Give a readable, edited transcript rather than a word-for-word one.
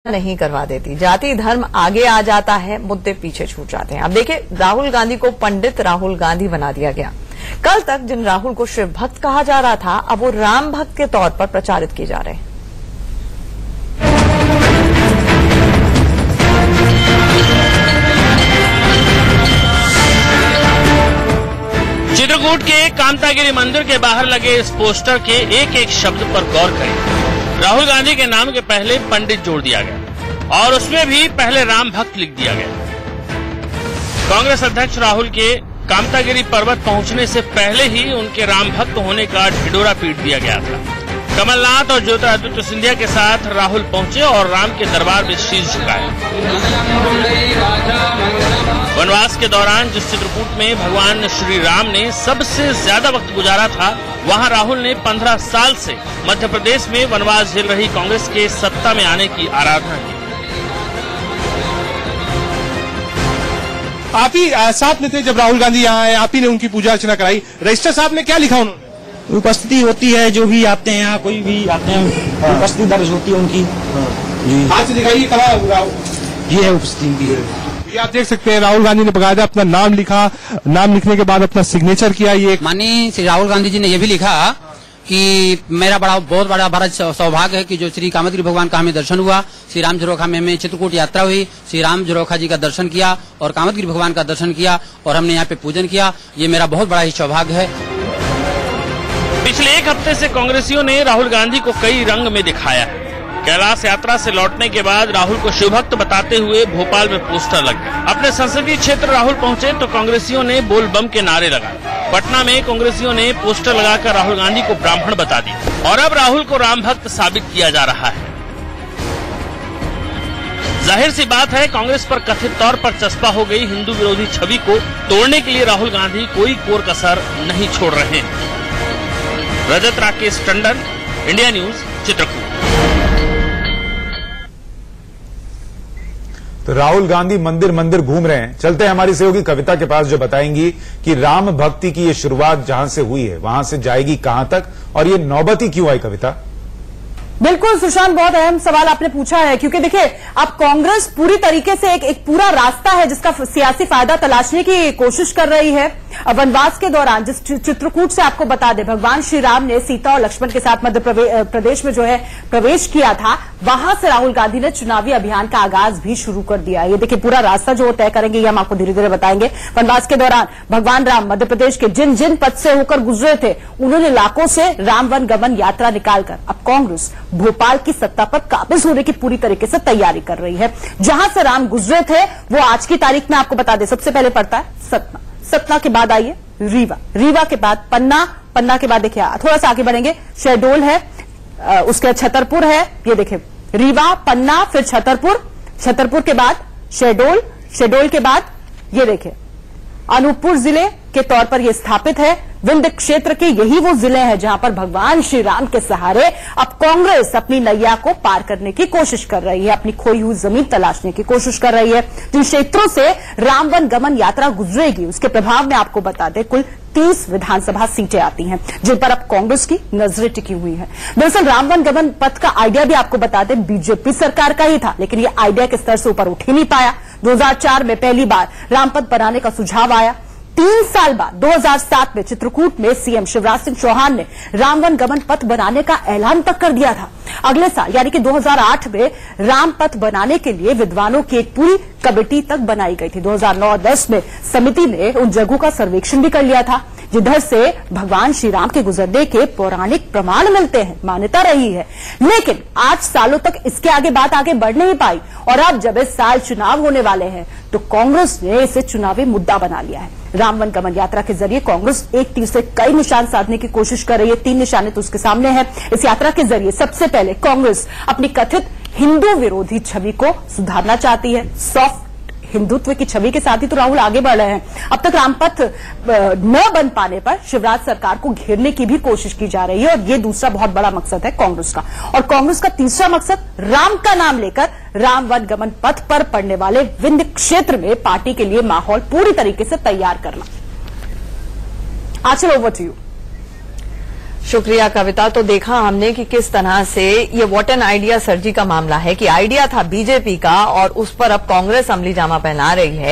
नहीं करवा देती। जाति धर्म आगे आ जाता है, मुद्दे पीछे छूट जाते हैं। अब देखिए, राहुल गांधी को पंडित राहुल गांधी बना दिया गया। कल तक जिन राहुल को शिव भक्त कहा जा रहा था, अब वो राम भक्त के तौर पर प्रचारित किए जा रहे हैं। चित्रकूट के कामतागिरी मंदिर के बाहर लगे इस पोस्टर के एक एक शब्द पर गौर करें। राहुल गांधी के नाम के पहले पंडित जोड़ दिया गया और उसमें भी पहले राम भक्त लिख दिया गया। कांग्रेस अध्यक्ष राहुल के कामतागिरी पर्वत पहुंचने से पहले ही उनके राम भक्त होने का ढिढोरा पीट दिया गया था। कमलनाथ और ज्योतिरादित्य सिंधिया के साथ राहुल पहुंचे और राम के दरबार में शीश झुकाए। वनवास के दौरान जिस चित्रकूट में भगवान श्री राम ने सबसे ज्यादा वक्त गुजारा था, वहां राहुल ने 15 साल से मध्य प्रदेश में वनवास झेल रही कांग्रेस के सत्ता में आने की आराधना की। आप ही साथ में थे जब राहुल गांधी यहाँ आए, आप ही ने उनकी पूजा अर्चना कराई। रजिस्टर साहब ने क्या लिखा उन्होंने? उपस्थिति होती है, जो भी आते हैं यहाँ, कोई भी आते हैं, उपस्थिति दर्ज होती है उनकी। हाथ से दिखाइए, कहाँ ये है उपस्थिति की। ये आप देख सकते हैं, राहुल गांधी ने बकायदा अपना नाम लिखा, नाम लिखने के बाद अपना सिग्नेचर किया। ये माननीय श्री राहुल गांधी जी ने यह भी लिखा कि मेरा बहुत बड़ा भारत सौभाग्य है कि जो श्री कामतगिरी भगवान का हमें दर्शन हुआ। श्री राम झरोखा में हमें चित्रकूट यात्रा हुई, श्री राम झरोखा जी का दर्शन किया और कामतगिरी भगवान का दर्शन किया और हमने यहाँ पे पूजन किया। ये मेरा बहुत बड़ा ही सौभाग्य है। पिछले एक हफ्ते से कांग्रेसियों ने राहुल गांधी को कई रंग में दिखाया। कैलाश यात्रा से लौटने के बाद राहुल को शिवभक्त बताते हुए भोपाल में पोस्टर लग गए। अपने संसदीय क्षेत्र राहुल पहुंचे तो कांग्रेसियों ने बोल बम के नारे लगाए। पटना में कांग्रेसियों ने पोस्टर लगाकर राहुल गांधी को ब्राह्मण बता दिया और अब राहुल को राम भक्त साबित किया जा रहा है। जाहिर सी बात है, कांग्रेस पर कथित तौर पर चस्पा हो गई हिंदू विरोधी छवि को तोड़ने के लिए राहुल गांधी कोई कोर कसर नहीं छोड़ रहे हैं। रजत राकेश टंडन, इंडिया न्यूज, चित्रकूट। तो राहुल गांधी मंदिर मंदिर घूम रहे हैं। चलते हैं हमारी सहयोगी कविता के पास, जो बताएंगी कि राम भक्ति की ये शुरुआत जहां से हुई है वहां से जाएगी कहां तक और ये नौबत ही क्यों आई? कविता। बिल्कुल सुशांत, बहुत अहम सवाल आपने पूछा है, क्योंकि देखिए, अब कांग्रेस पूरी तरीके से एक पूरा रास्ता है जिसका सियासी फायदा तलाशने की कोशिश कर रही है। वनवास के दौरान जिस चित्रकूट से आपको बता दें, भगवान श्री राम ने सीता और लक्ष्मण के साथ मध्य प्रदेश में जो है प्रवेश किया था, वहां से राहुल गांधी ने चुनावी अभियान का आगाज भी शुरू कर दिया। ये देखिए, पूरा रास्ता जो तय करेंगे ये हम आपको धीरे धीरे बताएंगे। वनवास के दौरान भगवान राम मध्य प्रदेश के जिन जिन पथ से होकर गुजरे थे, उन्होंने इलाकों से राम वन गमन यात्रा निकालकर अब कांग्रेस भोपाल की सत्ता पर काबिज होने की पूरी तरीके से तैयारी कर रही है। जहां से राम गुजरे थे वो आज की तारीख में आपको बता दें, सबसे पहले पड़ता है सतना। सतना के बाद आइए रीवा, रीवा के बाद पन्ना, पन्ना के बाद देखिए थोड़ा सा आगे बढ़ेंगे शहडोल है, उसके छतरपुर है। ये देखिए रीवा, पन्ना, फिर छतरपुर, छतरपुर के बाद शहडोल, शहडोल के बाद ये देखिए अनूपपुर जिले के तौर पर यह स्थापित है। विंध्य क्षेत्र के यही वो जिले हैं जहां पर भगवान श्री राम के सहारे अब कांग्रेस अपनी नैया को पार करने की कोशिश कर रही है, अपनी खोई हुई जमीन तलाशने की कोशिश कर रही है। जिन क्षेत्रों से रामवन गमन यात्रा गुजरेगी उसके प्रभाव में आपको बता दें, कुल 30 विधानसभा सीटें आती हैं जिन पर अब कांग्रेस की नजरें टिकी हुई हैं। दरअसल रामवन गमन पथ का आइडिया भी आपको बता दें बीजेपी सरकार का ही था, लेकिन यह आइडिया के स्तर से ऊपर उठ ही नहीं पाया। 2004 में पहली बार रामपथ बनाने का सुझाव आया। 3 साल बाद 2007 में चित्रकूट में सीएम शिवराज सिंह चौहान ने रामवन गमन पथ बनाने का ऐलान तक कर दिया था। अगले साल यानी कि 2008 में राम पथ बनाने के लिए विद्वानों की एक पूरी कमेटी तक बनाई गई थी। 2009-10 में समिति ने उन जगहों का सर्वेक्षण भी कर लिया था जिधर से भगवान श्री राम के गुजरने के पौराणिक प्रमाण मिलते हैं, मान्यता रही है। लेकिन 8 सालों तक इसके आगे बात आगे बढ़ नहीं पाई और अब जब इस साल चुनाव होने वाले हैं तो कांग्रेस ने इसे चुनावी मुद्दा बना लिया है। रामवन गमन यात्रा के जरिए कांग्रेस एक तीर से कई निशान साधने की कोशिश कर रही है। 3 निशाने तो उसके सामने हैं। इस यात्रा के जरिए सबसे पहले कांग्रेस अपनी कथित हिंदू विरोधी छवि को सुधारना चाहती है। सॉफ्ट हिंदुत्व की छवि के साथ ही तो राहुल आगे बढ़ रहे हैं। अब तक रामपथ न बन पाने पर शिवराज सरकार को घेरने की भी कोशिश की जा रही है और ये दूसरा बहुत बड़ा मकसद है कांग्रेस का। और कांग्रेस का तीसरा मकसद राम का नाम लेकर राम वन गमन पथ पर पड़ने वाले विंध्य क्षेत्र में पार्टी के लिए माहौल पूरी तरीके से तैयार करना। आचल, ओवर टू यू। शुक्रिया कविता। तो देखा हमने कि किस तरह से ये व्हाट एन आइडिया सर्जी का मामला है कि आइडिया था बीजेपी का और उस पर अब कांग्रेस अमली जामा पहना रही है।